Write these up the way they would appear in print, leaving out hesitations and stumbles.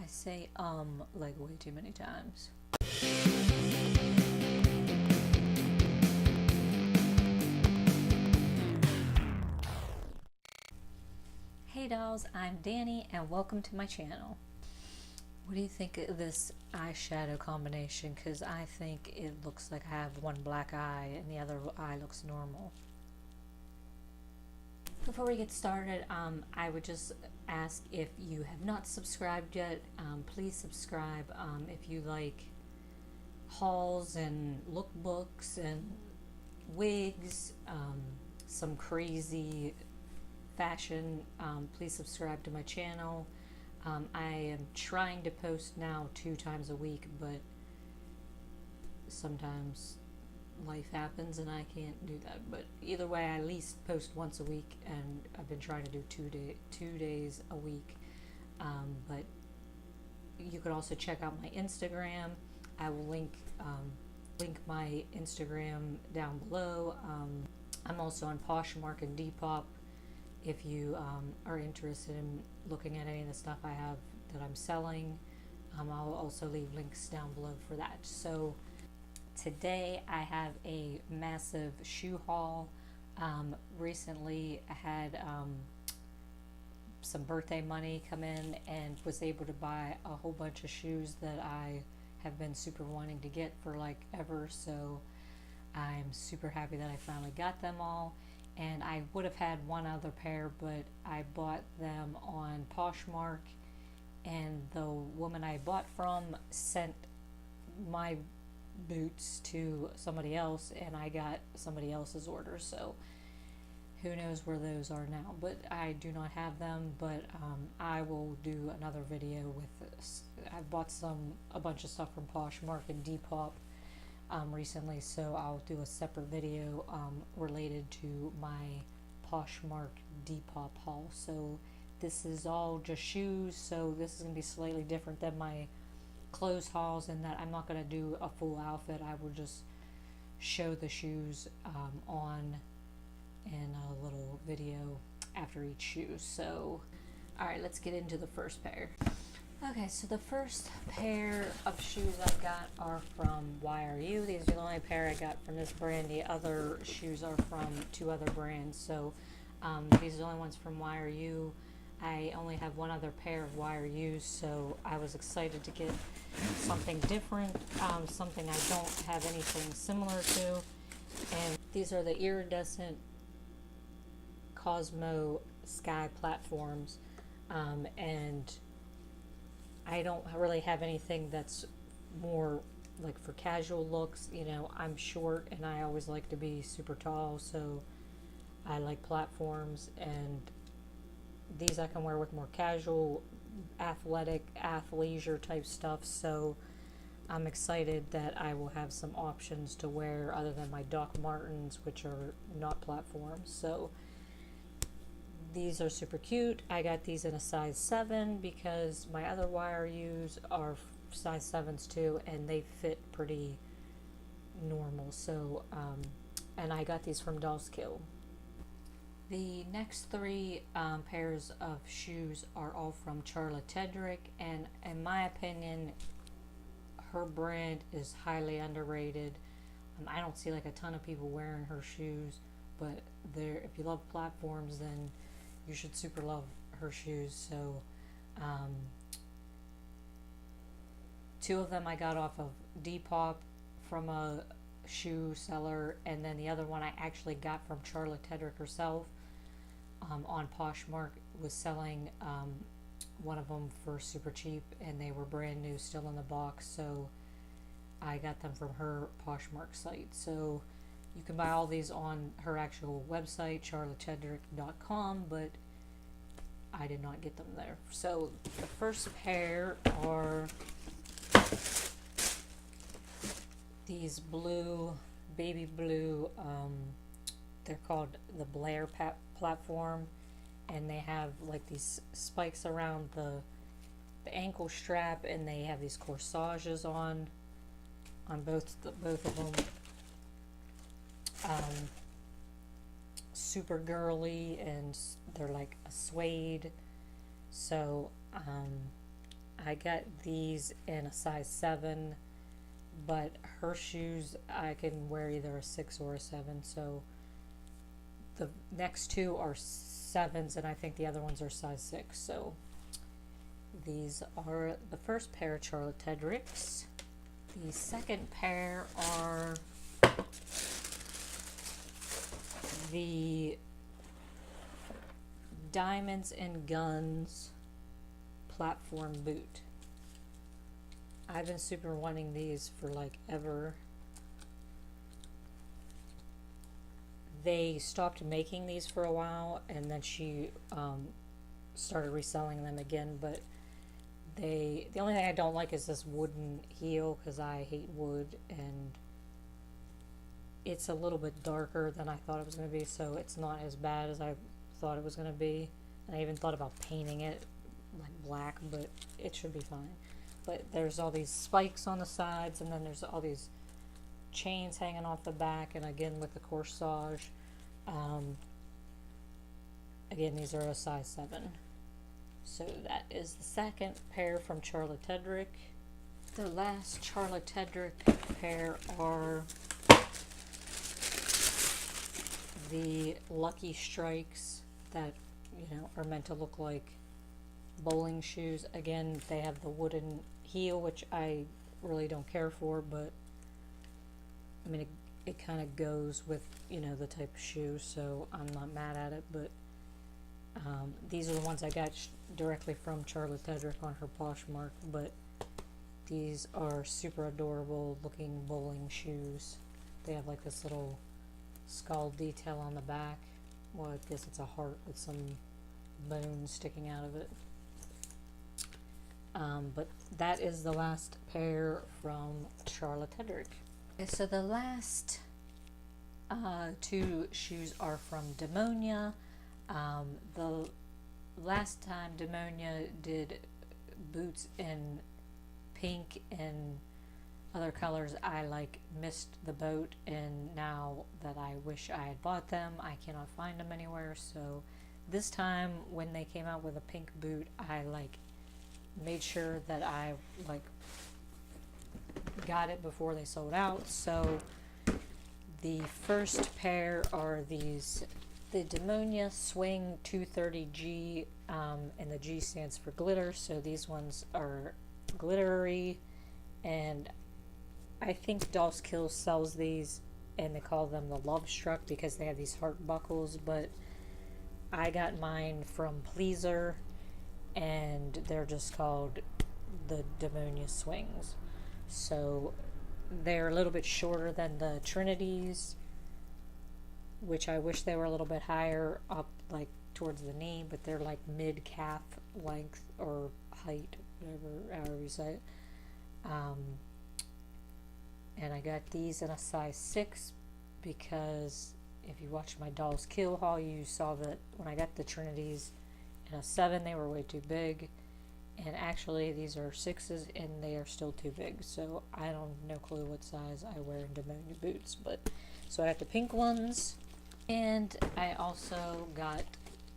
say like way too many times. Hey dolls, I'm Dani and welcome to my channel. What do you think of this eyeshadow combination? Because I think it looks like I have one black eye and the other eye looks normal. Before we get started, I would just ask, if you have not subscribed yet, please subscribe. If you like hauls and lookbooks and wigs, some crazy fashion, please subscribe to my channel. I am trying to post now 2 times a week, but sometimes life happens and I can't do that. But either way, I at least post once a week, and I've been trying to do 2 days a week. But you could also check out my Instagram. I will link my Instagram down below. I'm also on Poshmark and Depop. If you are interested in looking at any of the stuff I have that I'm selling, I'll also leave links down below for that. So today I have a massive shoe haul. Recently I had some birthday money come in and was able to buy a whole bunch of shoes that I have been super wanting to get for like ever. So I'm super happy that I finally got them all. And I would have had one other pair, but I bought them on Poshmark, and the woman I bought from sent my boots to somebody else, and I got somebody else's order, so who knows where those are now. But I do not have them, but I will do another video with this. I bought a bunch of stuff from Poshmark and Depop recently, so I'll do a separate video related to my Poshmark Depop haul. So this is all just shoes, so this is going to be slightly different than my clothes hauls, in that I'm not going to do a full outfit. I will just show the shoes on in a little video after each shoe. So alright, let's get into the first pair. Okay, so the first pair of shoes I got are from YRU. These are the only pair I got from this brand. The other shoes are from 2 other brands. So these are the only ones from YRU. I only have one other pair of YRUs, so I was excited to get something different, something I don't have anything similar to. And these are the Iridescent Cosmo Sky platforms, and I don't really have anything that's more like for casual looks. You know, I'm short and I always like to be super tall, so I like platforms, and these I can wear with more casual, athletic, athleisure type stuff. So I'm excited that I will have some options to wear other than my Doc Martens, which are not platforms. So these are super cute. I got these in a size 7 because my other YRUs are size 7s too, and they fit pretty normal. So and I got these from Dolls Kill. The next 3 pairs of shoes are all from Charla Tedrick, and in my opinion, her brand is highly underrated. I don't see like a ton of people wearing her shoes, but if you love platforms, then you should super love her shoes. So 2 of them I got off of Depop from a shoe seller, and then the other one I actually got from Charla Tedrick herself. On Poshmark was selling one of them for super cheap, and they were brand new, still in the box, so I got them from her Poshmark site. So you can buy all these on her actual website, charlatedrick.com, but I did not get them there. So the first pair are these blue, baby blue, they're called the Blaire Platform, and they have like these spikes around the ankle strap, and they have these corsages on both of them. Super girly, and they're like a suede. So I got these in a size 7, but her shoes I can wear either a 6 or a 7, so the next two are 7s, and I think the other ones are size 6. So these are the first pair of Charla Tedricks. The second pair are the Diamonds and Guns platform boot. I've been super wanting these for like ever. They stopped making these for a while, and then she started reselling them again, but the only thing I don't like is this wooden heel, because I hate wood, and it's a little bit darker than I thought it was going to be, so it's not as bad as I thought it was going to be. And I even thought about painting it like black, but it should be fine. But there's all these spikes on the sides, and then there's all these chains hanging off the back, and again with the corsage. Again, these are a size 7. So that is the second pair from Charla Tedrick. The last Charla Tedrick pair are the Lucky Strikes that, you know, are meant to look like bowling shoes. Again, they have the wooden heel, which I really don't care for, but I mean, it kind of goes with, you know, the type of shoe, so I'm not mad at it. But these are the ones I got directly from Charla Tedrick on her Poshmark, but these are super adorable looking bowling shoes. They have like this little skull detail on the back. Well, I guess it's a heart with some bones sticking out of it. But that is the last pair from Charla Tedrick. Okay, so the last two shoes are from Demonia. The last time Demonia did boots in pink and other colors, I like missed the boat, and now that I wish I had bought them, I cannot find them anywhere. So this time when they came out with a pink boot, I like made sure that I like got it before they sold out. So the first pair are these, the Demonia Swing 230G, and the G stands for glitter. So these ones are glittery, and I think Dolls Kill sells these, and they call them the Love Struck because they have these heart buckles, but I got mine from Pleaser, and they're just called the Demonia Swings. So they're a little bit shorter than the Trinities, which I wish they were a little bit higher up, like towards the knee, but they're like mid-calf length or height, whatever, however you say it. And I got these in a size 6 because if you watched my Dolls Kill haul, you saw that when I got the Trinities in a 7, they were way too big. And actually, these are 6s, and they are still too big. So I don't no clue what size I wear in Demonia boots. But so I got the pink ones, and I also got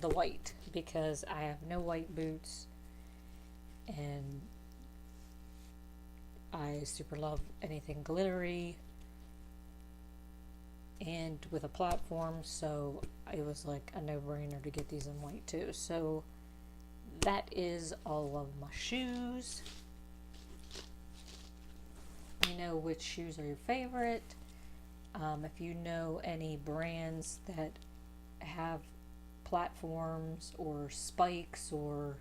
the white because I have no white boots, and I super love anything glittery and with a platform, so it was like a no-brainer to get these in white too. So that is all of my shoes. Let me know which shoes are your favorite. If you know any brands that have platforms or spikes or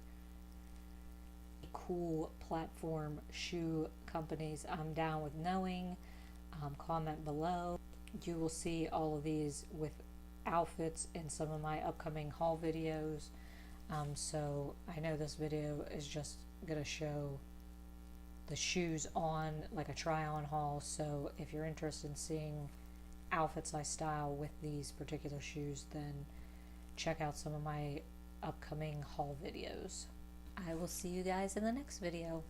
cool platform shoe companies, I'm down with knowing. Comment below. You will see all of these with outfits in some of my upcoming haul videos. So I know this video is just gonna show the shoes on, like a try on haul. So if you're interested in seeing outfits I style with these particular shoes, then check out some of my upcoming haul videos. I will see you guys in the next video.